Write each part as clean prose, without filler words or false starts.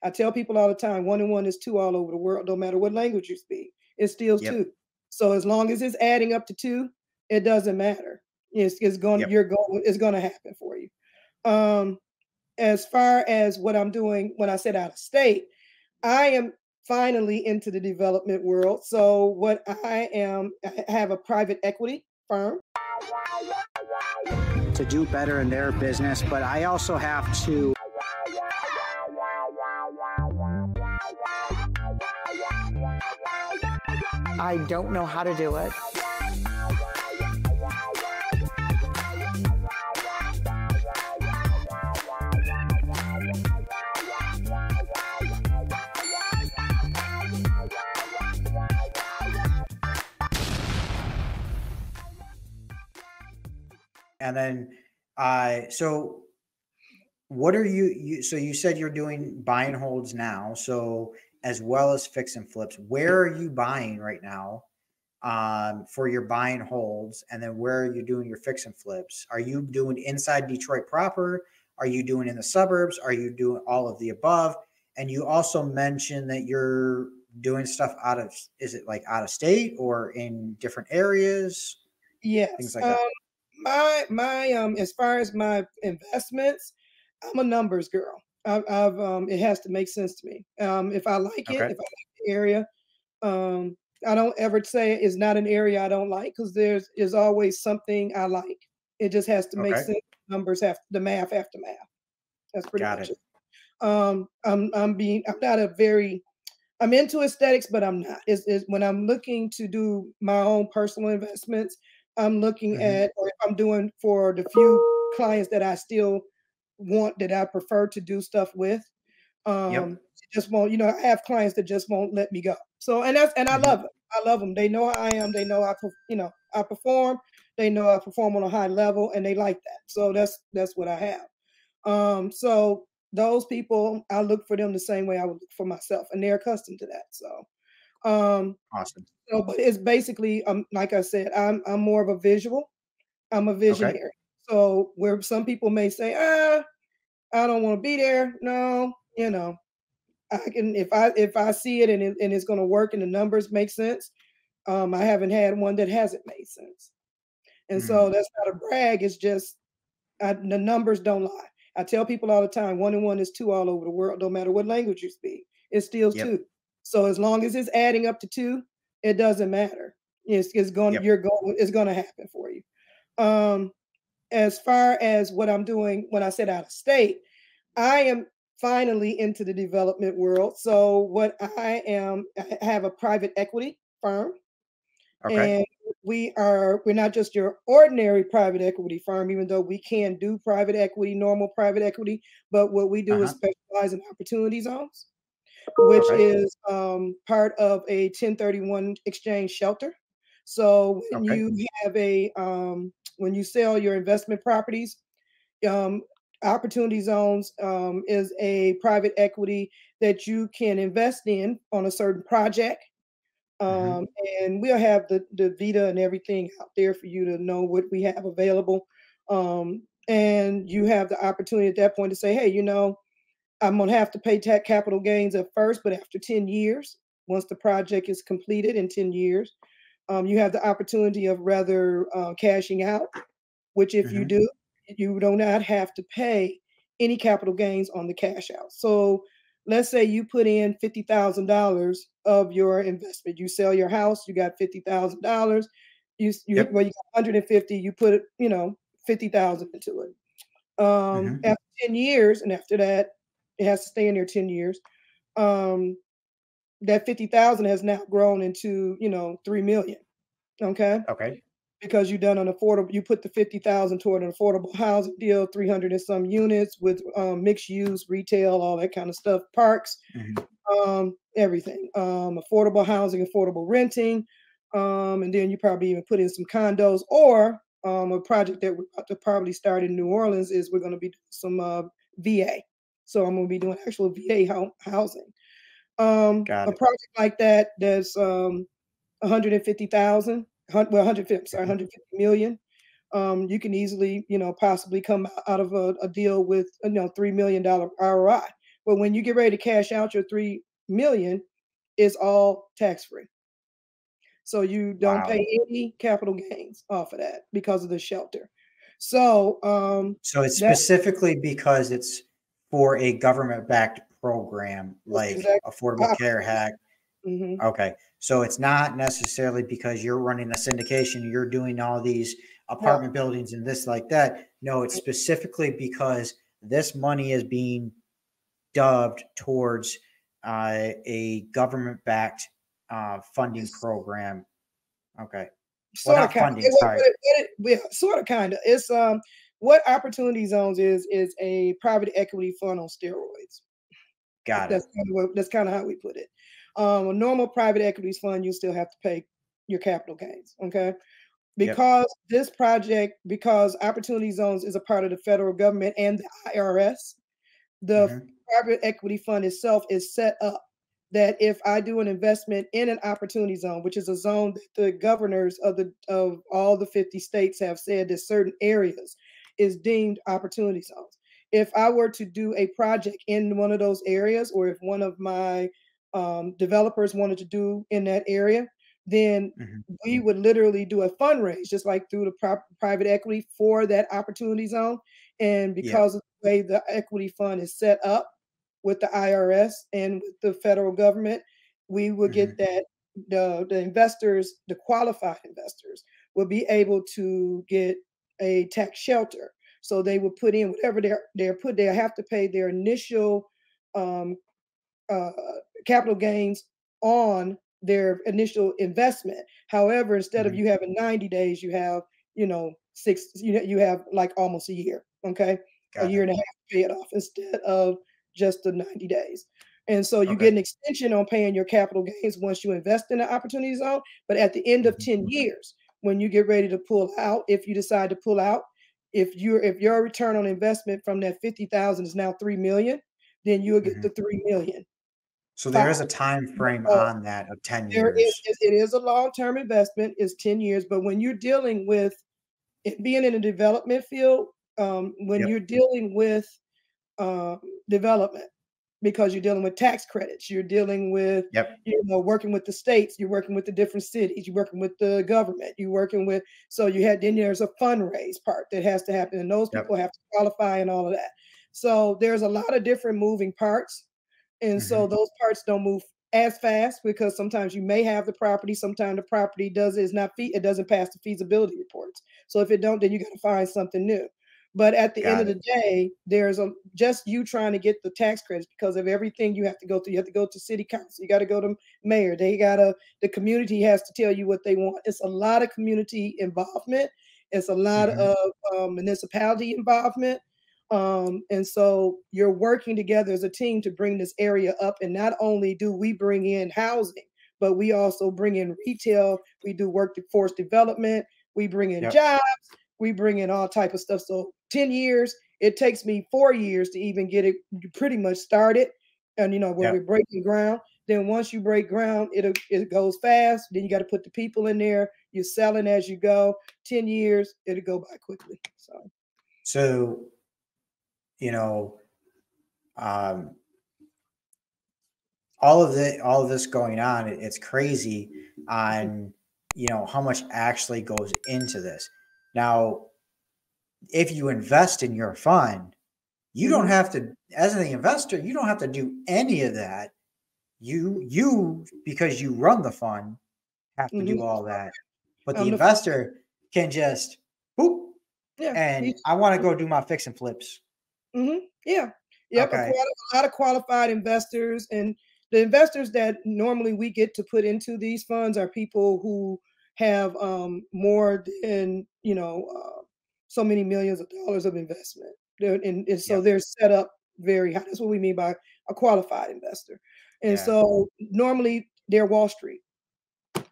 I tell people all the time, 1 and 1 is 2 all over the world. No matter what language you speak, it's still Yep. 2. So as long as it's adding up to 2, it doesn't matter. It's going Yep. you're going it's going to happen for you. Um, as far as what I'm doing when I said out of state, I am finally into the development world. So what I have a private equity firm. To do better in their business, but I also have to. I don't know how to do it. And then, so what are so you said you're doing buy and holds now, so as well as fix and flips. Where are you buying right now for your buy and holds? And then where are you doing your fix and flips? Are you doing inside Detroit proper? Are you doing in the suburbs? Are you doing all of the above? And you also mentioned that you're doing stuff is it like out of state or in different areas? Yes. Things like that. My as far as my investments, I'm a numbers girl. It has to make sense to me. If I like it, Okay. if I like the area, um, I don't ever say it's not an area I don't like because there's always something I like. It just has to make Okay. sense. Numbers have the math after math. That's pretty Got much it. it. I'm not a very I'm into aesthetics, but I'm not. Is when I'm looking to do my own personal investments, I'm looking Hmm. at, or if I'm doing for the few clients that I still want, that I prefer to do stuff with. Yep. Just won't, I have clients that just won't let me go. So, and I Hmm. love it. I love them. They know how I am. They know I perform. They know I perform on a high level, and they like that. So that's what I have. So those people, I look for them the same way I would look for myself, and they're accustomed to that. Um, Awesome. but it's basically, like I said, I'm more of a visual. I'm a Okay. visionary. So where some people may say, I don't want to be there. No, I can if I see it and it's going to work and the numbers make sense. I haven't had one that hasn't made sense, and so Mm. that's not a brag. It's just the numbers don't lie. I tell people all the time, 1 and 1 is 2 all over the world. No matter what language you speak, it's still Yep. 2. So as long as it's adding up to 2, it doesn't matter. It's going Yep. it's going to happen for you. Um, as far as what I'm doing when I said out of state, I am finally into the development world. So I have a private equity firm, Okay. and we're not just your ordinary private equity firm, even though we can do private equity, normal private equity, but what we do is Uh-huh. specialize in opportunity zones, which Okay. is part of a 1031 exchange shelter. So Okay. when you sell your investment properties, um, opportunity zones is a private equity that you can invest in on a certain project. Hmm. Um, and we'll have the Vita and everything out there for you to know what we have available. And you have the opportunity at that point to say, hey, I'm going to have to pay tax capital gains at first, but after 10 years, once the project is completed in 10 years, you have the opportunity of rather cashing out, which if you Hmm. do, you do not have to pay any capital gains on the cash out. So let's say you put in $50,000 of your investment. You sell your house, you got $50,000. Yep. Well, you got 150. You put it, 50,000 into it. Hmm. After 10 years, and after that, it has to stay in there 10 years. Um, that 50,000 has now grown into 3 million. Okay, Okay. because you put the 50,000 toward an affordable housing deal, 300 and some units with mixed use, retail, all that kind of stuff, parks, Hmm. everything, affordable housing, affordable renting, and then you probably even put in some condos, or a project that we're about to probably start in New Orleans is we're going to be doing some VA. So I'm going to be doing actual VA housing. Got A it. project like that that's 150,000, well, 150, sorry, Hmm. 150 million. You can easily, possibly come out of a deal with, $3 million ROI. But when you get ready to cash out your 3 million, it's all tax free. So you don't Wow. pay any capital gains off of that because of the shelter. So So it's that specifically because it's for a government-backed program is like exactly Affordable Care Act. hmm Okay. So it's not necessarily because you're running a syndication, you're doing all these no. apartment buildings and this like that. No, it's specifically because this money is being dubbed towards a government-backed funding program. Okay. Well, Sort of not kind funding, sorry. sort of kind of. It's what Opportunity Zones is a private equity fund on steroids. Got it. That's kind of how we put it. A normal private equities fund, you still have to pay your capital gains. Okay. Yep. Because Opportunity Zones is a part of the federal government and the IRS, the Mhm. private equity fund itself is set up that if I do an investment in an opportunity zone, which is a zone that the governors of all the 50 states have said that certain areas is deemed opportunity zones. If I were to do a project in one of those areas, or if one of my developers wanted to do in that area, then Mhm. we would literally do a fundraise, just like through the private equity for that opportunity zone. And Yep. because of the way the equity fund is set up with the IRS and with the federal government, we would get Mhm. that the investors, the qualified investors, will be able to get a tax shelter. So they will put in whatever they have to pay their initial um, uh, capital gains on their initial investment. However, instead of Mhm. you having 90 days, you have, you have like almost a year, okay? A Got year it. and a half to pay it off instead of just the 90 days. And so you Okay. get an extension on paying your capital gains once you invest in the opportunity zone. But at the end of Mhm. 10 years, when you get ready to pull out, if you decide to pull out, if your return on investment from that 50,000 is now 3 million, then you'll get Mhm. the 3 million. So there Five. is a time frame Uh, on that of 10 there is years. it is a long-term investment, is 10 years, but when you're dealing with it being in the development field, when Yep. you're dealing with um, development, because you're dealing with tax credits, you're dealing with, Yep. working with the states, you're working with the different cities, you're working with the government, you're working with, so then there's a fundraise part that has to happen, and those Yep. people have to qualify and all of that. So there's a lot of different moving parts. And so Mhm. those parts don't move as fast because sometimes you may have the property, sometimes the property it doesn't pass the feasibility reports. So if it don't, then you got to find something new. But at the end Got of it. the day, there's just you trying to get the tax credits because of everything you have to go through. You have to go to city council. You got to go to mayor. The community has to tell you what they want. It's a lot of community involvement. It's a lot Mhm. of municipality involvement. And so you're working together as a team to bring this area up. And not only do we bring in housing, but we also bring in retail. We do workforce development. We bring in Yep. jobs. We bring in all type of stuff. So 10 years, it takes me 4 years to even get it pretty much started. And where we're Yep. breaking ground. Then once you break ground, it goes fast. Then you got to put the people in there. You're selling as you go. 10 years, it'll go by quickly. So So, you know, um, all of this going on, it's crazy on, how much actually goes into this. Now, if you invest in your fund, you don't mhm. have to, as an investor, you don't have to do any of that. You because you run the fund have to Mhm. do all that. But the I'm the fun investor can just boop Yeah, and I want to go do my fix and flips. Yeah. Yep, Okay. a lot of qualified investors, and the investors that normally we get to put into these funds are people who have, more than, so many millions of dollars of investment. And so Yep. they're set up very high. That's what we mean by a qualified investor. And Yeah. so normally they're Wall Street.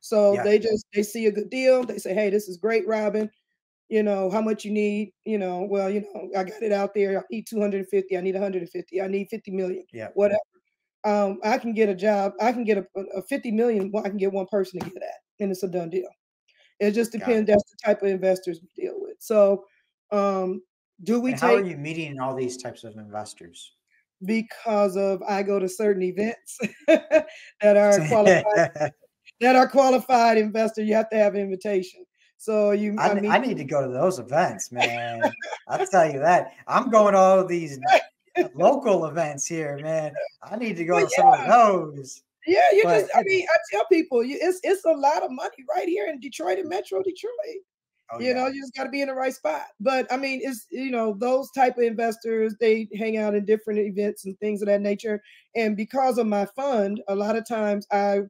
So Yeah. they see a good deal. They say, "Hey, this is great, Robin. How much you need, well, I got it out there. I need 250, I need 150, I need 50 million, Yeah. whatever. I can get a job, I can get a 50 million, well, I can get one person to get that, and it's a done deal. It just Got depends. it. That's the type of investors we deal with. So, do we And how are take you meeting all these types of investors? because of I go to certain events that are qualified investor. You have to have an invitation. So I mean, I need to go to those events, man. I'll tell you that. I'm going to all of these local events here, man. I need to go well, to some of those. yeah, you just, But I mean, I tell people it's a lot of money right here in Detroit and Metro Detroit. oh You yeah, know, you just got to be in the right spot. But I mean, it's, those type of investors, they hang out in different events and things of that nature. And because of my fund, a lot of times I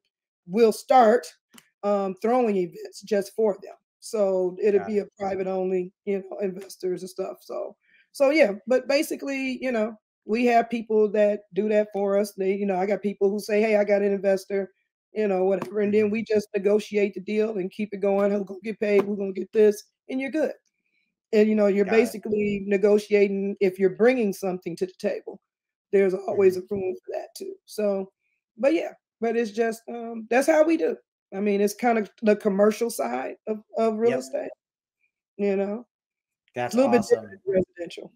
will start throwing events just for them. So it'll got be it. a private only, investors and stuff. So yeah, but basically, we have people that do that for us. I got people who say, hey, I got an investor, whatever. And then Mhm. we just negotiate the deal and keep it going. Who's gonna get paid? We're gonna get this, and you're good. And you're Got it. basically negotiating if you're bringing something to the table. There's always Mhm. a room for that too. So, but yeah, but it's just that's how we do. I mean, it's kind of the commercial side of real Yep, estate. You know, it's that's a little bit different awesome. than residential.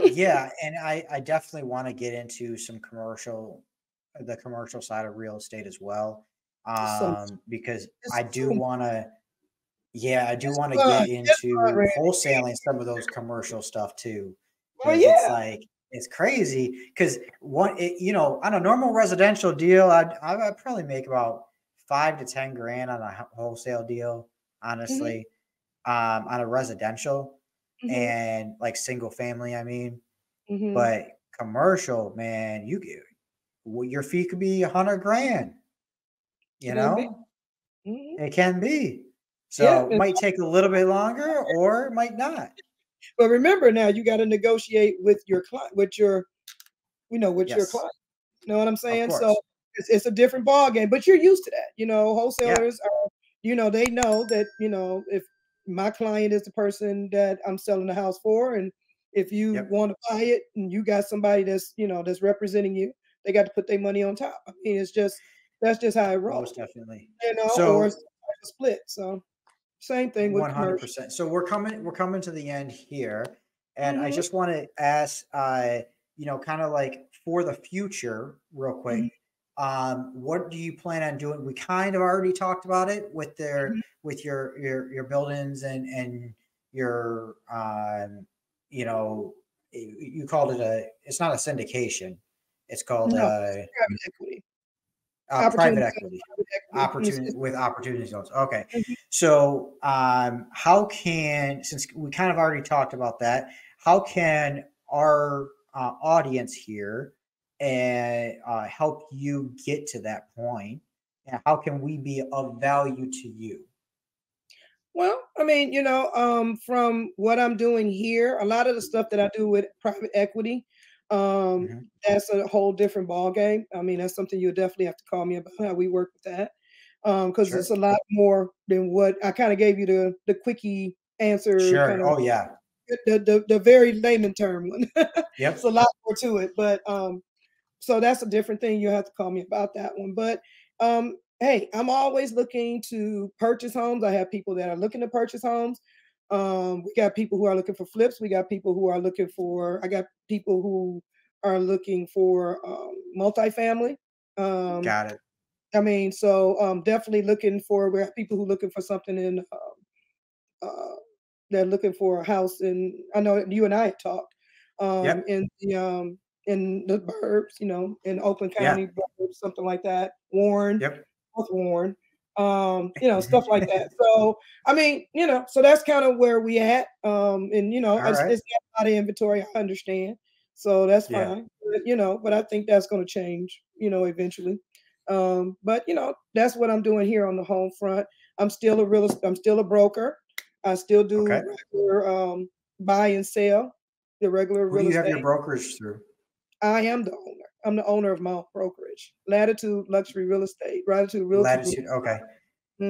Yeah, and I definitely want to get into the commercial side of real estate as well, So because it's I do so want to. Yeah, I do it's want to fun. get It's fun, into Randy. wholesaling some of those commercial stuff too, Well, because it's yeah. like it's crazy. Because on a normal residential deal, I'd probably make about 5 to 10 grand on a wholesale deal, Hmm. honestly, on a residential Hmm. and like single family. I mean, Hmm. but commercial, man, your fee could be 100 grand. You It can be. know, Hmm. it can be. Yeah. So it might take a little bit longer or it might not. But remember now, you got to negotiate with your client, with your Yes, client. You know what I'm of saying? So course. it's a different ball game, but you're used to that. Yeah. Wholesalers are, they know that, if my client is the person that I'm selling the house for, and if you Yep. want to buy it and you got somebody that's representing you, they got to put their money on top. I mean, that's just how it Most rolls, definitely. or So it's a split. So same thing with commercial. 100%. So we're coming to the end here. And I Hmm. just want to ask, kind of like for the future, real Hmm. quick, what do you plan on doing? We kind of already talked about it with your buildings and your, you called it's not a syndication. It's called No, it's private equity. private Opportunity zone, equity. private equity. Opportunity with opportunity zones. Okay. Mhm. So, since we kind of already talked about that, how can our audience here and help you get to that point? And how can we be of value to you? Well, I mean, from what I'm doing here, a lot of the stuff that I do with private equity, um, Hmm. that's a whole different ball game. I mean, that's something you'll definitely have to call me about how we work with that. Because it's Sure. a lot more than what I kind of gave you the quickie answer, kind Sure. of Oh, yeah. the very layman term one. It's Yep. a lot more to it, but so that's a different thing. You have to call me about that one. But hey, I'm always looking to purchase homes. I have people that are looking to purchase homes. We got people who are looking for flips. We got people who are looking for. I got people who are looking for multifamily. Um, Got it. I mean, so definitely looking for. We have people who looking for something in. Uh, they're looking for a house in. I know you and I had talked Yep. in the burbs, in Oakland Yeah. County, burbs, something like that. Warren, Yep. North Warren, stuff like that. So I mean, so that's kind of where we at. And All right. it's got a lot of inventory. I understand, so that's Yeah. fine. But I think that's going to change, eventually. But that's what I'm doing here on the home front. I'm still a broker. I still Okay. do regular buy and sell, the regular Who do real you have your estate. brokerage through? I am the owner. I'm the owner of my own brokerage, Latitude Luxury Real Estate, Latitude Realty Group. Latitude. Okay.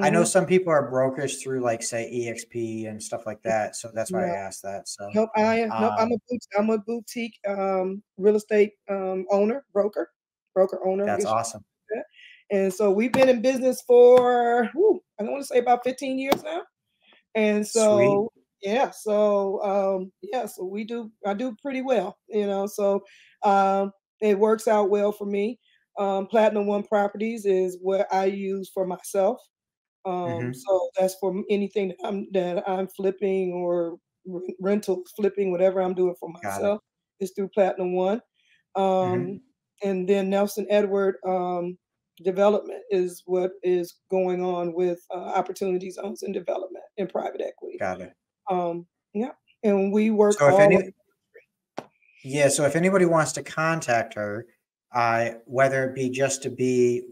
I know Hmm. some people are brokers through like say EXP and stuff like that, so that's why I No, asked that. So, nope. um, I'm a boutique real estate broker owner. I that's guess you awesome. could say that. And so we've been in business for I want to say about 15 years now. And Sweet. so yeah, so I do pretty well, so It works out well for me. Platinum One Properties is what I use for myself. Hmm. So that's for anything that I'm flipping or rental flipping, whatever I'm doing for Got it. myself is through Platinum One. Um, Hmm. and then Nelson Edward Development is what is going on with Opportunity Zones and Development and private equity. Got it. Um, yeah, and we work So if all. any, yeah, so if anybody wants to contact her, whether it be just to be,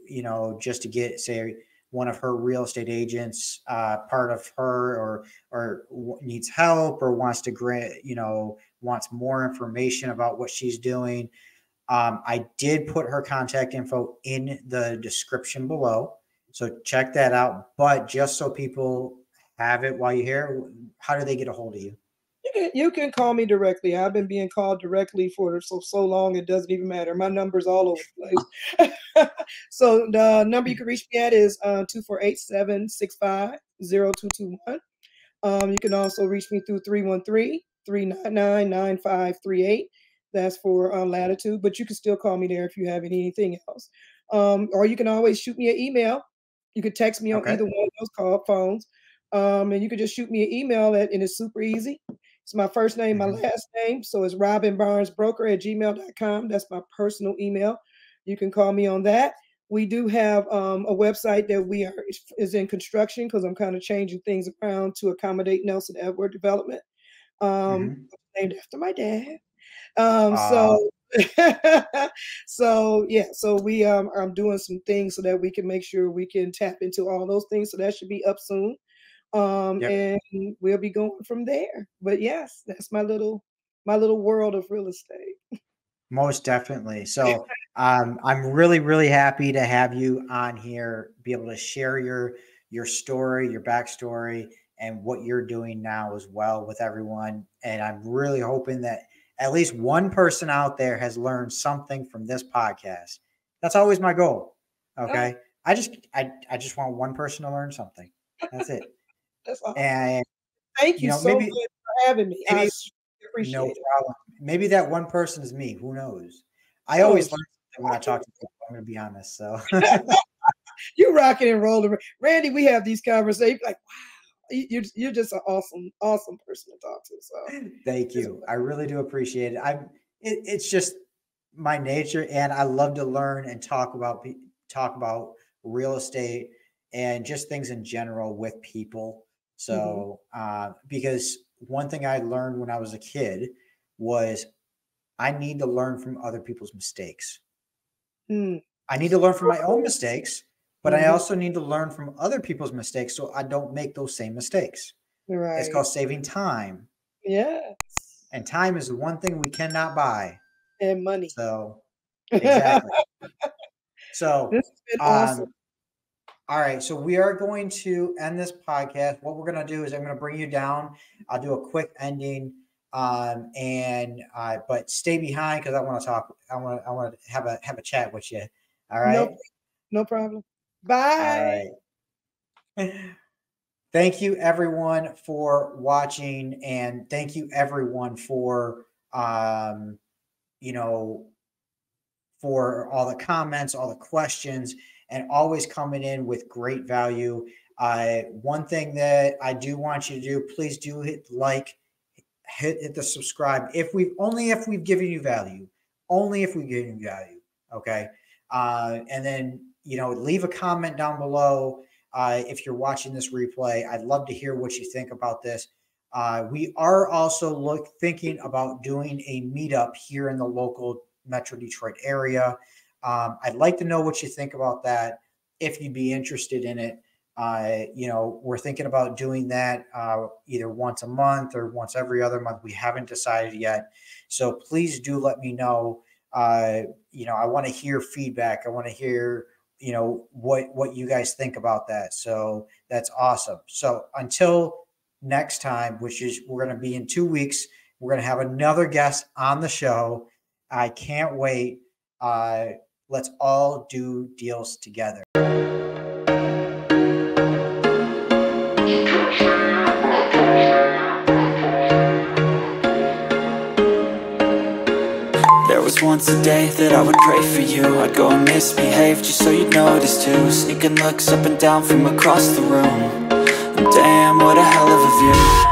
just to get, say, one of her real estate agents, part of her, or needs help, or wants to grant, wants more information about what she's doing, I did put her contact info in the description below, so check that out. But just so people have it while you're here, how do they get a hold of you? You can call me directly. I've been being called directly for so long it doesn't even matter. My number's all over the place. So the number you can reach me at is 248-765-0221. You can also reach me through 313-399-9538. That's for Latitude, but you can still call me there if you have anything else. Or you can always shoot me an email. You could text me on Okay. either one of those phones. And you could just shoot me an email and it's super easy. It's my first name, my Hmm. last name. So it's robinbarnesbroker@gmail.com. That's my personal email. You can call me on that. We do have a website that is in construction because I'm kind of changing things around to accommodate Nelson Edward Development, Hmm. named after my dad. Uh, So so yeah, so I'm doing some things so that we can make sure we can tap into all those things. So that should be up soon. yep. And we'll be going from there. But yes, that's my little world of real estate. Most definitely. So I'm really, really happy to have you on here, be able to share your story, your backstory, and what you're doing now as well with everyone. And I'm really hoping that at least one person out there has learned something from this podcast. That's always my goal. Oh, Okay. I just want one person to learn something. That's it. that's awesome. And Thank you so much maybe for having me. I maybe no appreciate it. problem. Maybe that one person is me. Who knows? I Oh, always learn something when I talk to people. I'm going to be honest. So you rocking and rolling, Randy. We have these conversations. Like, wow, you're just an awesome person to talk to. So thank it's you. I really do appreciate it. It's just my nature, and I love to learn and talk about real estate and just things in general with people. mhm. So because one thing I learned when I was a kid was I need to learn from other people's mistakes. Mm. I need to learn from my own mistakes, but I Mhm. also need to learn from other people's mistakes so I don't make those same mistakes. It's Right. called saving time. Yeah. And time is the one thing we cannot buy. And money. So, This exactly. So, has been awesome. um, all right. So we are going to end this podcast. What we're going to do is I'm going to bring you down. I'll do a quick ending. But stay behind because I want to talk. I want to have a chat with you. All No, right. no problem. All Bye. right. Thank you everyone for watching, and thank you everyone for you know for all the comments, all the questions, and always coming in with great value. One thing that I do want you to do, please do hit the subscribe if we've given you value, only if we've given you value. Okay. And then, leave a comment down below. If you're watching this replay, I'd love to hear what you think about this. We are also thinking about doing a meetup here in the local Metro Detroit area. I'd like to know what you think about that, if you'd be interested in it. We're thinking about doing that either once a month or once every other month. We haven't decided yet. So please do let me know. I want to hear feedback. I want to hear, what you guys think about that. So that's awesome. So until next time, which is we're going to be in 2 weeks, we're going to have another guest on the show. I can't wait. Let's all do deals together. was once a day that I would pray for you. I'd go and misbehave just so you'd notice too. Sneaking looks up and down from across the room. And damn, what a hell of a view.